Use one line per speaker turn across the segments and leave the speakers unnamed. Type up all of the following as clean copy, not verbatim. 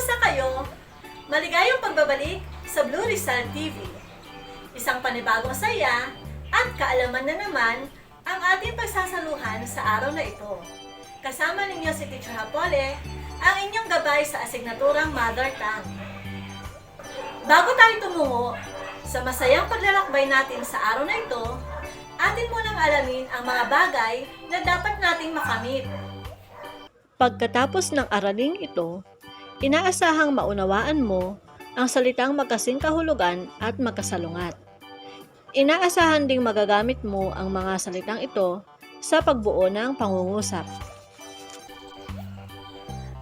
Kumusta kayo? Maligayang pagbabalik sa Blue Rizal TV. Isang panibagong saya at kaalaman na naman ang ating pagsasaluhan sa araw na ito. Kasama ninyo si Teacher Hapole, ang inyong gabay sa asignaturang Mother Tongue. Bago tayo tumungo sa masayang paglalakbay natin sa araw na ito, atin munang alamin ang mga bagay na dapat nating makamit. Pagkatapos ng araling ito, inaasahang maunawaan mo ang salitang magkasing kahulugan at magkasalungat. Inaasahan ding magagamit mo ang mga salitang ito sa pagbuo ng pangungusap.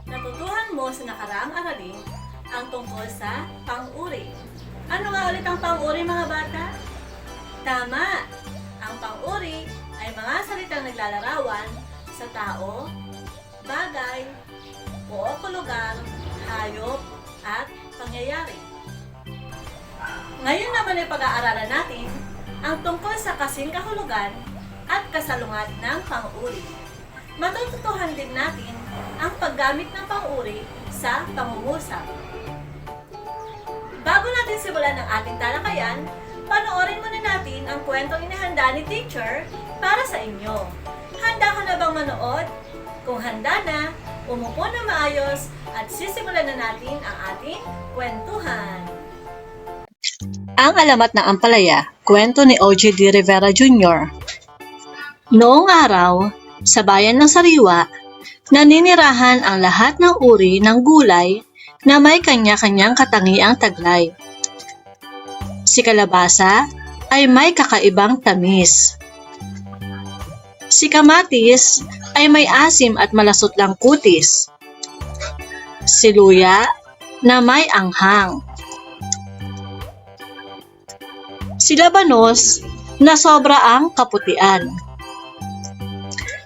Natutuhan mo sa nakaraang aralin ang tungkol sa pang-uri. Ano nga ulit ang pang-uri, mga bata? Tama! Ang pang-uri ay mga salitang naglalarawan sa tao, bagay, o lugar, hayop, at pangyayari. Ngayon naman ay pag-aaralan natin ang tungkol sa kasing kahulugan at kasalungat ng pang-uri. Matututuhan din natin ang paggamit ng pang-uri sa pangungusap. Bago natin simulan ang ating talakayan, panoorin muna natin ang kwentong inihanda ni Teacher para sa inyo. Handa ka na bang manood? Kung handa na, umupo na maayos at sisimulan na natin ang ating kwentuhan. Ang Alamat ng Ampalaya, kwento ni O.J. D. Rivera Jr. Noong araw, sa bayan ng Sariwa, naninirahan ang lahat ng uri ng gulay na may kanya-kanyang katangiang taglay. Si kalabasa ay may kakaibang tamis. Si kamatis ay may asim at malasot lang kutis. Si luya na may anghang. Si labanos na sobra ang kaputian.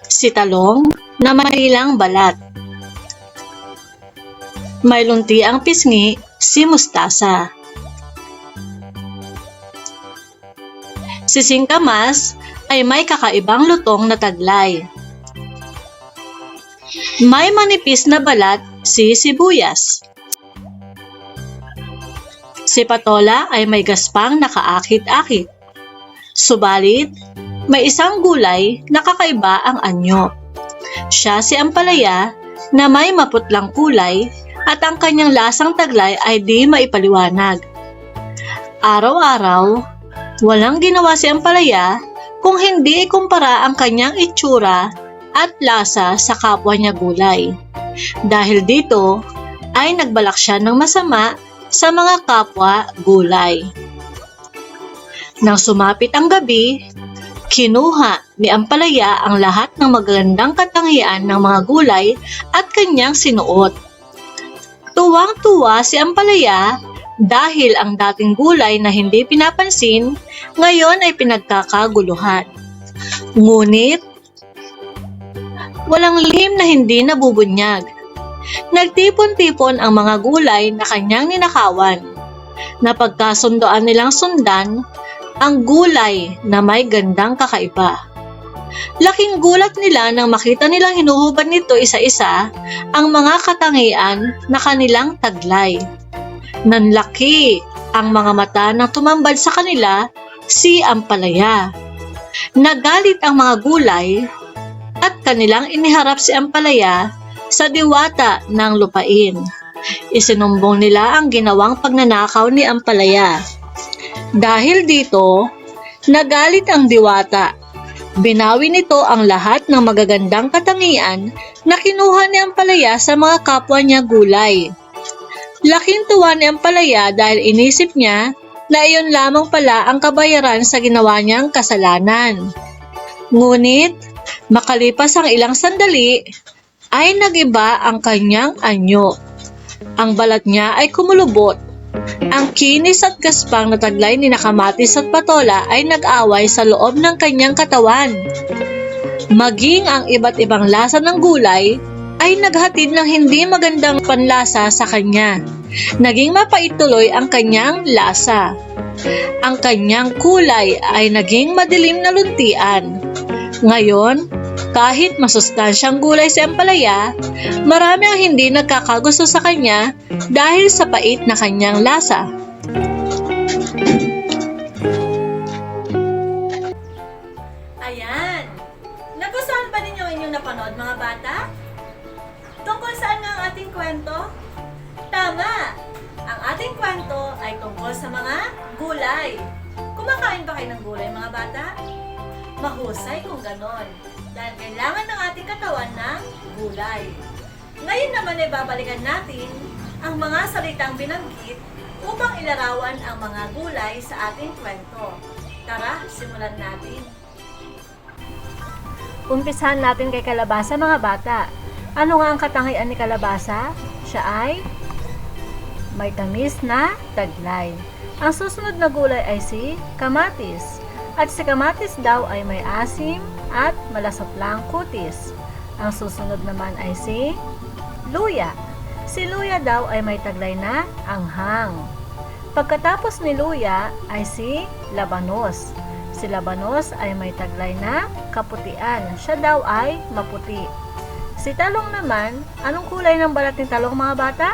Si talong na may ilang balat. May lunti ang pisngi, si mustasa. Si singkamas ay may kakaibang lutong na taglay. May manipis na balat si sibuyas. Si patola ay may gaspang nakaakit-akit. Subalit, may isang gulay na kakaiba ang anyo. Siya si ampalaya na may maputlang kulay at ang kanyang lasang taglay ay di maipaliwanag. Araw-araw, walang ginawa si ampalaya kung hindi ikumpara ang kanyang itsura at lasa sa kapwa niya gulay. Dahil dito, ay nagbalak siya ng masama sa mga kapwa gulay. Nang sumapit ang gabi, kinuha ni ampalaya ang lahat ng magagandang katangian ng mga gulay at kanyang sinuot. Tuwang-tuwa si ampalaya dahil ang dating gulay na hindi pinapansin, ngayon ay pinagkakaguluhan. Ngunit, walang lihim na hindi nabubunyag. Nagtipon-tipon ang mga gulay na kanyang ninakawan. Napagkasundoan nilang sundan ang gulay na may gandang kakaiba. Laking gulat nila nang makita nilang hinuhubad nito isa-isa ang mga katangian na kanilang taglay. Nanlaki ang mga mata nang tumambad sa kanila si ampalaya. Nagalit ang mga gulay at kanilang iniharap si ampalaya sa diwata ng lupain. Isinumbong nila ang ginawang pagnanakaw ni ampalaya. Dahil dito, nagalit ang diwata. Binawi nito ang lahat ng magagandang katangian na kinuha ni ampalaya sa mga kapwa niya gulay. Laking tuwa ni ampalaya dahil inisip niya na iyon lamang pala ang kabayaran sa ginawa niyang kasalanan. Ngunit, makalipas ang ilang sandali, ay nagiba ang kanyang anyo. Ang balat niya ay kumulubot. Ang kinis at gaspang na taglay ni kamatis at patola ay nag-away sa loob ng kanyang katawan. Maging ang iba't ibang lasa ng gulay ay naghatid ng hindi magandang panlasa sa kanya. Naging mapait tuloy ang kanyang lasa. Ang kanyang kulay ay naging madilim na luntian. Ngayon, Kahit masustansyang gulay si ampalaya, marami ang hindi nagkakagusto sa kanya dahil sa pait na kanyang lasa.
Ayan! Nagustuhan ba ninyo inyong napanood mga bata? Tungkol saan nga ang ating kwento? Tama! Ang ating kwento ay tungkol sa mga gulay. Kumakain ba kayo ng gulay mga bata? Mahusay kung ganon. Dahil kailangan ng ating katawan ng gulay. Ngayon naman ay babalikan natin ang mga salitang binanggit upang ilarawan ang mga gulay sa ating kwento. Tara, simulan natin. Umpisahan natin kay kalabasa mga bata. Ano nga ang katangian ni kalabasa? Siya ay may tamis na taglay. Ang susunod na gulay ay si kamatis. At si kamatis daw ay may asim at malasoplang kutis. Ang susunod naman ay si luya. Si luya daw ay may taglay na anghang. Pagkatapos ni luya ay si labanos. Si labanos ay may taglay na kaputian. Siya daw ay maputi. Si talong naman, anong kulay ng balat ni talong mga bata?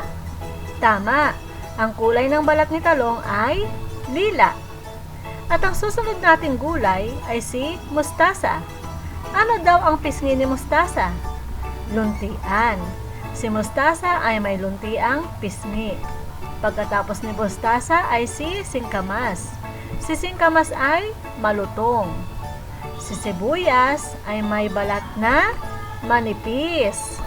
Tama, ang kulay ng balat ni talong ay lila. At ang susunod nating gulay ay si mustasa. Ano daw ang pisngi ni mustasa? Luntian. Si mustasa ay may luntiang pisngi. Pagkatapos ni mustasa ay si singkamas. Si singkamas ay malutong. Si sibuyas ay may balat na manipis.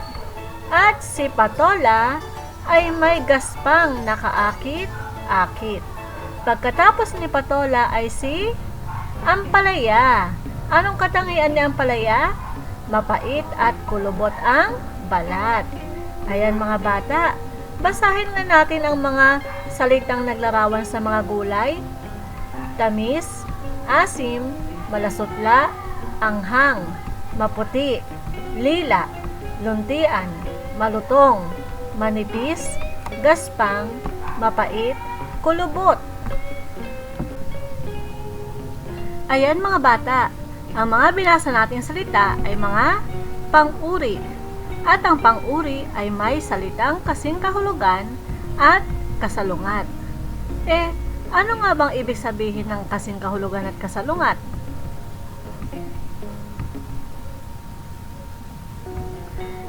At si patola ay may gaspang nakaakit-akit. Pagkatapos ni patola ay si ampalaya. Anong katangian ni ampalaya? Mapait at kulubot ang balat. Ayan mga bata, basahin na natin ang mga salitang naglarawan sa mga gulay. Tamis, asim, malasutla, anghang, maputi, lila, luntian, malutong, manipis, gaspang, mapait, kulubot. Ayan mga bata, ang mga binasa nating salita ay mga pang-uri. At ang pang-uri ay may salitang kasing kahulugan at kasalungat. Ano nga bang ibig sabihin ng kasing kahulugan at kasalungat?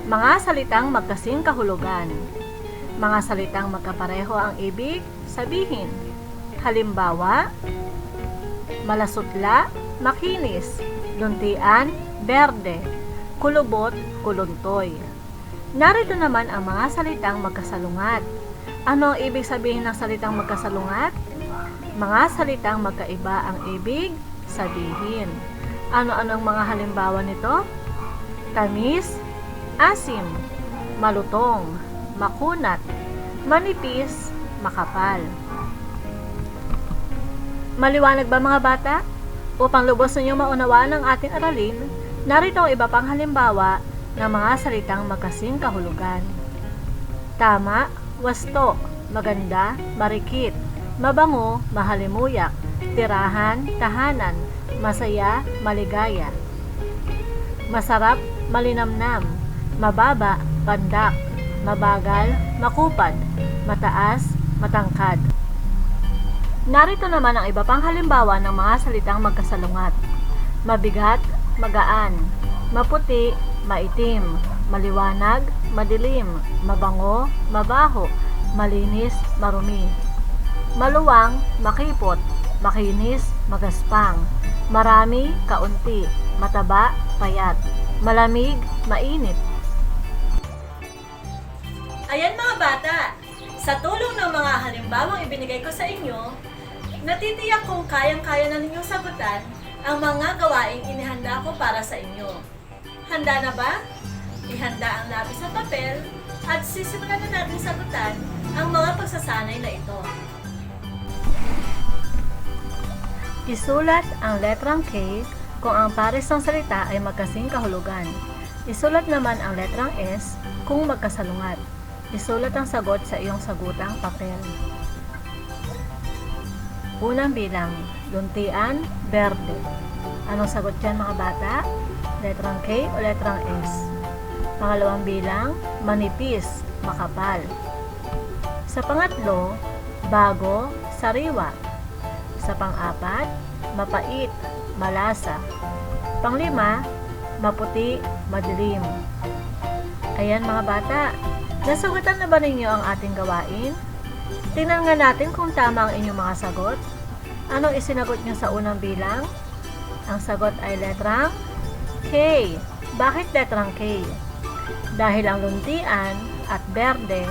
Mga salitang magkasing kahulugan. Mga salitang magkapareho ang ibig sabihin. Halimbawa, malasutla, makinis, luntian, berde, kulubot, kuluntoy. Narito naman ang mga salitang magkasalungat. Ano ang ibig sabihin ng salitang magkasalungat? Mga salitang magkaiba ang ibig sabihin. Ano-anong mga halimbawa nito? Tamis, asim, malutong, makunat, manipis, makapal. Maliwanag ba mga bata? Upang lubos ninyong maunawaan ang ating aralin, narito ang iba pang halimbawa ng mga salitang magkasing kahulugan. Tama, wasto, maganda, marikit, mabango, mahalimuyak, tirahan, tahanan, masaya, maligaya. Masarap, malinamnam, mababa, pandak, mabagal, makupad, mataas, matangkad. Narito naman ang iba pang halimbawa ng mga salitang magkasalungat. Mabigat, magaan, maputi, maitim, maliwanag, madilim, mabango, mabaho, malinis, marumi. Maluwang, makipot, makinis, magaspang, marami, kaunti, mataba, payat, malamig, mainit. Ayan mga bata, sa tulong ng mga halimbawang ibinigay ko sa inyo, natitiyak kong kayang-kaya na ninyong sagutan ang mga gawaing inihanda ko para sa inyo. Handa na ba? Ihanda ang lapis at papel at sisimulan na natin sagutan ang mga pagsasanay na ito. Isulat ang letrang K kung ang pares ng salita ay magkasing kahulugan. Isulat naman ang letrang S kung magkasalungat. Isulat ang sagot sa iyong sagutang papel. Unang bilang, luntian, berde. Anong sagot dyan mga bata? Letrang K o letrang S. Pangalawang bilang, manipis, makapal. Sa pangatlo, bago, sariwa. Sa pang-apat, mapait, malasa. Panglima, maputi, madilim. Ayan mga bata, nasagutan na ba ninyo ang ating gawain? Tingnan nga natin kung tama ang inyong mga sagot. Anong isinagot nyo sa unang bilang? Ang sagot ay letrang K. Bakit letrang K? Dahil ang luntian at berde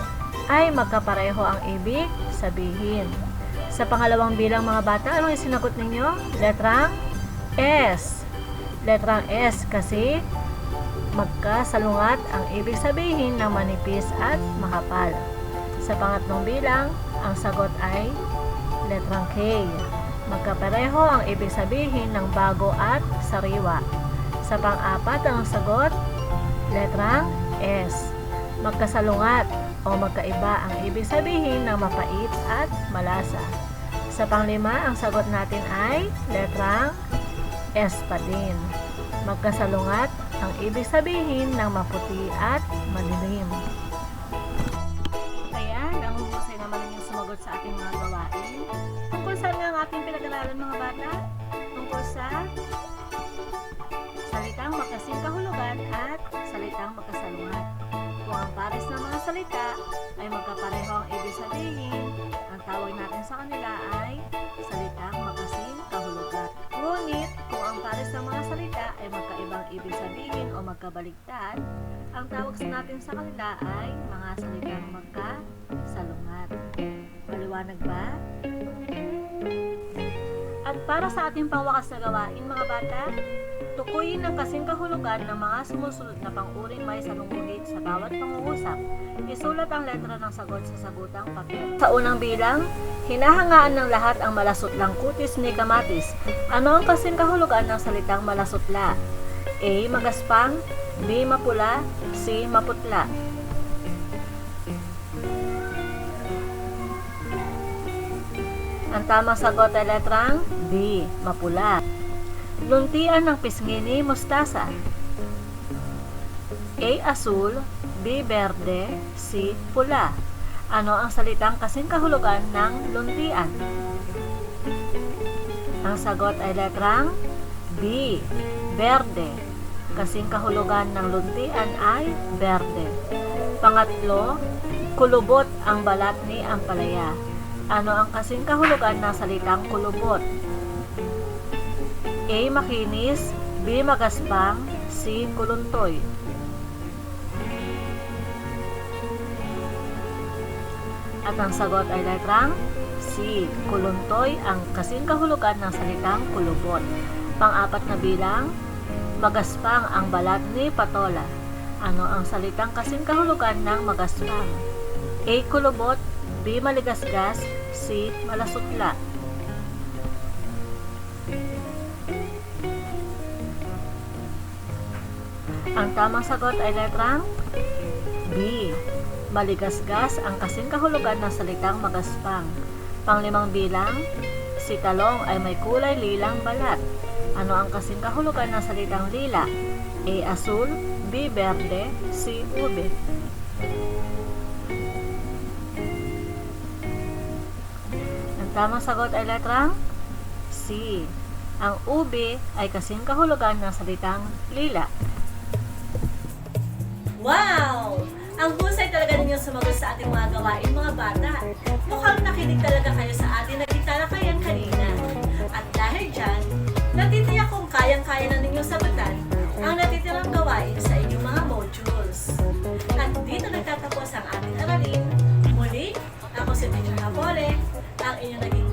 ay magkapareho ang ibig sabihin. Sa pangalawang bilang mga bata, anong isinagot ninyo? Letrang S. Letrang S kasi magkasalungat ang ibig sabihin ng manipis at makapal. Sa pangatlong bilang, ang sagot ay letrang K. Magkapareho ang ibig sabihin ng bago at sariwa. Sa pang-apat, ang sagot, letrang S. Magkasalungat o magkaiba ang ibig sabihin ng mapait at malasa. Sa panglima, ang sagot natin ay letrang S pa din. Magkasalungat ang ibig sabihin ng maputi at madilim. Ayan, ang husay naman yung sumagot sa ating mga gawain. Tungkol saan nga ang ating pinag-aralan mga bata? Tungkol sa salitang magkasing kahulugan at salitang magkasalungat. Kung ang pares ng mga salita ay magkapareho ang ibig sabihin, ang tawag natin sa kanila ay salitang magkasing kahulugan. Ngunit, kung ang pares ng mga salita ay magkaibang ibig sabihin o magkabaligtad, ang tawag natin sa kanila ay mga salitang magkasalungat. Maliwanag ba? At para sa ating pangwakas na gawain mga bata, tukuyin ang kasing kahulugan ng mga sumusunod na pang-uring may salunguhit sa bawat pangungusap. Isulat ang letra ng sagot sa sagutang papel. Sa unang bilang, hinahangaan ng lahat ang malasutlang kutis ni kamatis. Ano ang kasing kahulugan ng salitang malasutla? A. Magaspang, B. Mapula, C. Maputla. Ang tamang sagot ay letrang B. Mapula. Luntian ng pisngi ni mustasa. A. Asul, B. Berde, C. Pula. Ano ang salitang kasing kahulugan ng luntian? Ang sagot ay letrang B. Berde. Kasing kahulugan ng luntian ay berde. Pangatlo, kulubot ang balat ni ampalaya. Ano ang kasing kahulugan ng salitang kulubot? A. Makinis, B. Magaspang, C. Kuluntoy. At ang sagot ay letrang C. Kuluntoy ang kasing kahulugan ng salitang kulubot. Pang-apat na bilang, magaspang ang balat ni patola. Ano ang salitang kasing kahulugan ng magaspang? A. Kulubot, B. Maligasgas, C. Malasutla. Ang tamang sagot ay letrang B. Maligasgas ang kasing kahulugan ng salitang magaspang. Panglimang bilang, si talong ay may kulay lilang balat. Ano ang kasing kahulugan ng salitang lila? A. Asul, B. Berde, C. Ube. Ang tamang sagot ay letrang C. Ang ube ay kasing kahulugan ng salitang lila. Wow! Ang husay talaga ninyo sumagot sa ating mga gawain mga bata. Mukhang nakinig talaga kayo sa ating naging talakayan kanina. At dahil dyan, natitiyak kung kayang-kaya na ninyong sagutan ang natitirang gawain sa inyong mga modules. At dito nagtatapos ang ating aralin. Muli, ako si Teacher Hapole, ang inyong naging